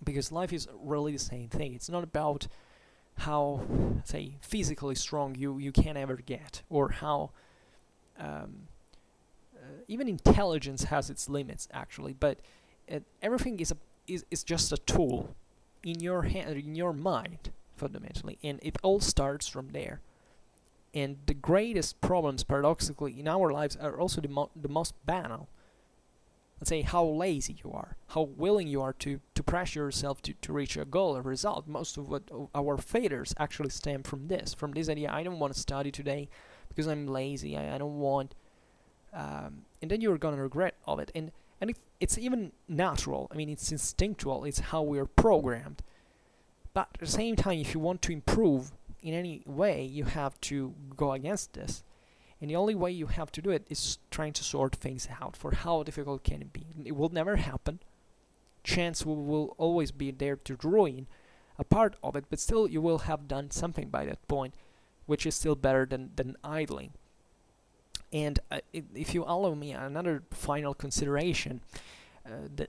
because life is really the same thing. It's not about how, say, physically strong you can ever get, or how even intelligence has its limits, actually, but everything is just a tool in your hand, in your mind, fundamentally, and it all starts from there. And the greatest problems, paradoxically, in our lives are also the most banal. Let's say how lazy you are, how willing you are to pressure yourself to reach a goal, a result. Most of what our failures actually stem from this idea: I don't want to study today because I'm lazy, I don't want, and then you're gonna regret of it. And it's even natural, I mean, it's instinctual, it's how we're programmed. But at the same time, if you want to improve in any way, you have to go against this. And the only way you have to do it is trying to sort things out. For how difficult can it be? It will never happen. Chance will always be there to ruin a part of it, but still you will have done something by that point, which is still better than idling. And if you allow me another final consideration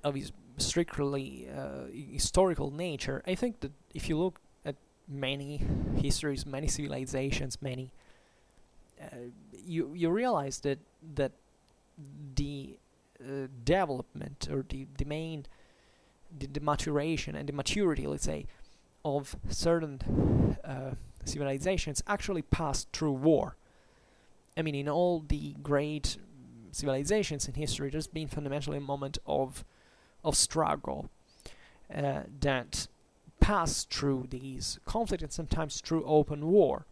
of his strictly historical nature, I think that if you look at many histories, many civilizations, many you realize that the development, or the maturation and the maturity, let's say, of certain civilizations actually passed through war. I mean, in all the great civilizations in history, there's been fundamentally a moment of struggle that passed through these conflicts, and sometimes through open war.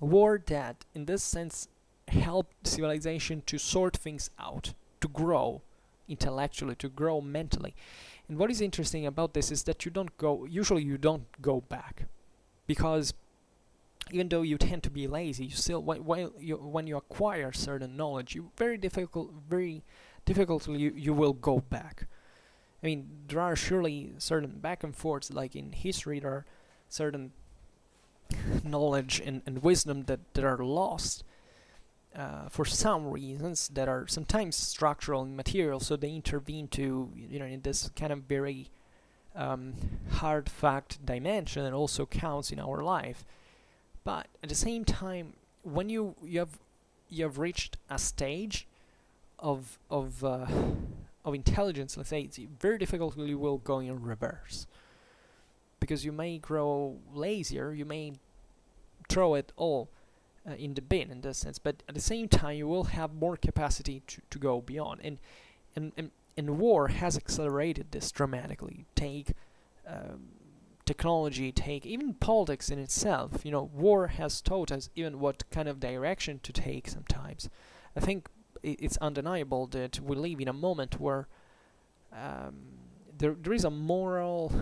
A war that, in this sense, helped civilization to sort things out, to grow intellectually, to grow mentally. And what is interesting about this is that you don't go back, because even though you tend to be lazy, you still, when you acquire certain knowledge, very difficultly you will go back. I mean, there are surely certain back and forths, like in history, there are certain knowledge and wisdom that are lost for some reasons that are sometimes structural and material, so they intervene to, in this kind of very hard fact dimension that also counts in our life. But at the same time, when you have reached a stage of intelligence, let's say, it's very difficult you will go in reverse, because you may grow lazier, you may throw it all in the bin in this sense, but at the same time you will have more capacity to go beyond, and war has accelerated this dramatically. Take technology, take even politics in itself. War has taught us even what kind of direction to take sometimes. I think it's undeniable that we live in a moment where there is a moral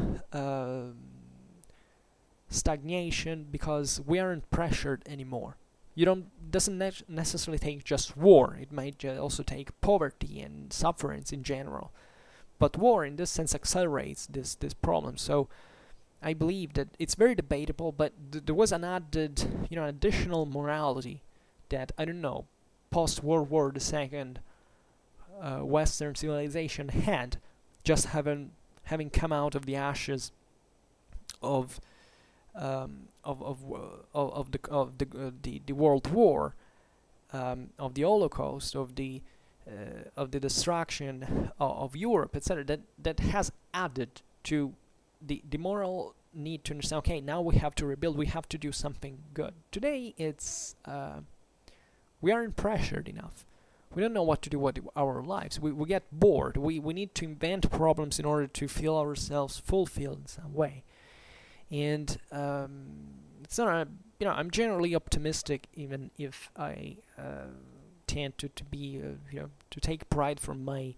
stagnation, because we aren't pressured anymore. Doesn't necessarily take just war. It might also take poverty and sufferance in general. But war, in this sense, accelerates this problem. So I believe that it's very debatable, but there was an additional morality that, I don't know, post-World War II Western civilization had, just having come out of the ashes of the World War, of the Holocaust, of the destruction of Europe, etc. That has added to the moral need to understand. Okay, now we have to rebuild. We have to do something good. Today, it's we aren't pressured enough. We don't know what to do with our lives. We get bored. We need to invent problems in order to feel ourselves fulfilled in some way. And it's not I'm generally optimistic, even if I tend to be to take pride from my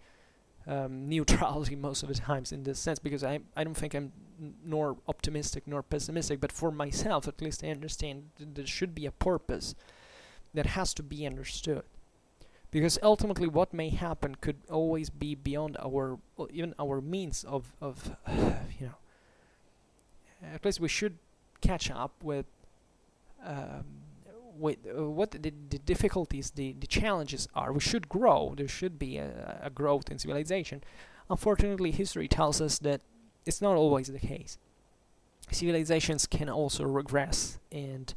neutrality most of the times in this sense, because I don't think I'm nor optimistic nor pessimistic, but for myself at least I understand that there should be a purpose that has to be understood, because ultimately what may happen could always be beyond even our means of at least we should catch up with what the difficulties, the challenges are. We should grow. There should be a growth in civilization. Unfortunately, history tells us that it's not always the case. Civilizations can also regress, and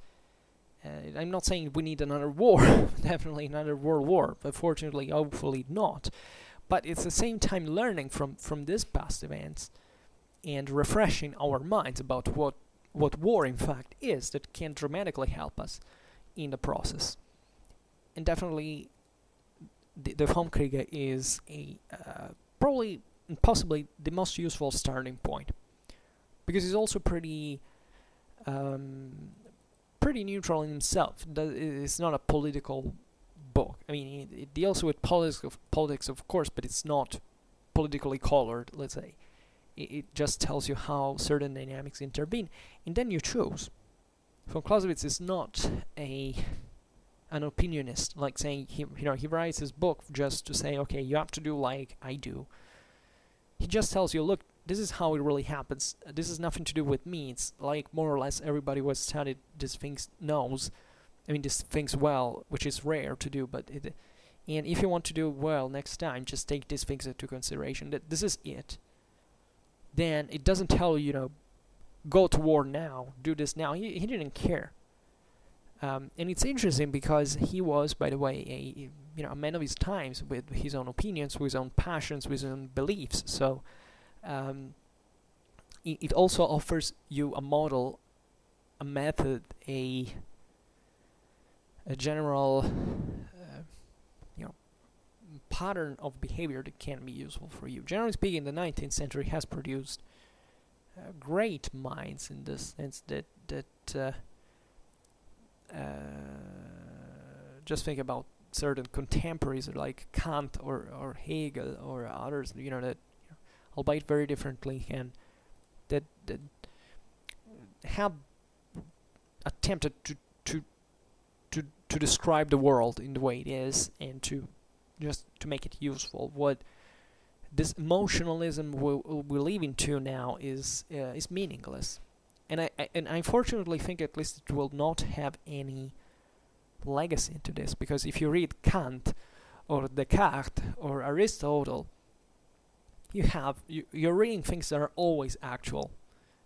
I'm not saying we need another war, definitely another world war, but fortunately, hopefully not. But it's at the same time learning from these past events and refreshing our minds about what war in fact is, that can dramatically help us in the process. And definitely the Vom Kriege is probably and possibly the most useful starting point, because it's also pretty neutral in himself. It's not a political book. I mean, it deals with politics of course, but it's not politically colored, let's say. It just tells you how certain dynamics intervene, and then you choose. Von Clausewitz is not an opinionist, like saying he writes his book just to say, okay, you have to do like I do. He just tells you, look, this is how it really happens. This has nothing to do with me. It's like more or less everybody who has studied these things knows. I mean, these things well, which is rare to do, but and if you want to do well next time, just take these things into consideration. That this is it. Then it doesn't tell you, go to war now, do this now. He didn't care. And it's interesting because he was, by the way, a man of his times, with his own opinions, with his own passions, with his own beliefs. So it also offers you a model, a method, a general pattern of behavior that can be useful for you. Generally speaking, the 19th century has produced great minds in this sense that just think about certain contemporaries like Kant or Hegel or others, that albeit very differently, and that have attempted to describe the world in the way it is, and to make it useful. What this emotionalism we live into now is meaningless, and I unfortunately think at least it will not have any legacy into this, because if you read Kant or Descartes or Aristotle, you're reading things that are always actual.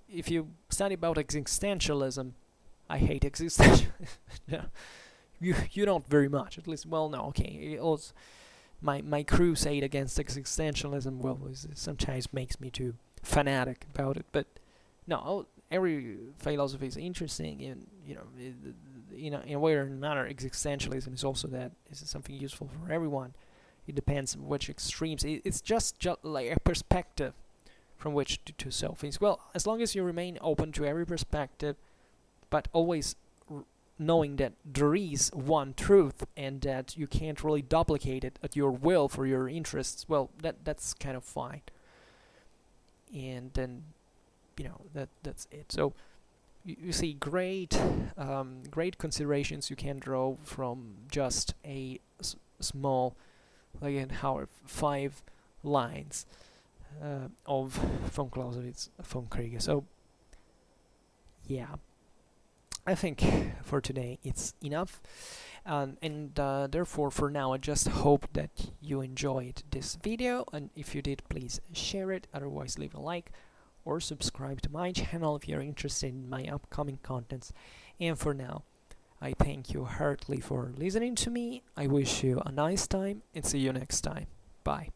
If you study about existentialism, I hate existentialism. You don't very much, at least. Well, no, okay. It also, my crusade against existentialism sometimes makes me too fanatic about it. But no, every philosophy is interesting, and in a way or another, existentialism is also something useful for everyone. It depends on which extremes. It's just like a perspective from which to sell things. Well, as long as you remain open to every perspective, but always knowing that there is one truth and that you can't really duplicate it at your will for your interests, well, that's kind of fine. And then, that's it. So you see great considerations you can draw from just a small, like, 5 lines of von Clausewitz, Vom Kriege. So yeah, I think for today it's enough, and therefore for now I just hope that you enjoyed this video, and if you did, please share it. Otherwise, leave a like or subscribe to my channel if you're interested in my upcoming contents. And for now, I thank you heartily for listening to me. I wish you a nice time, and see you next time. Bye.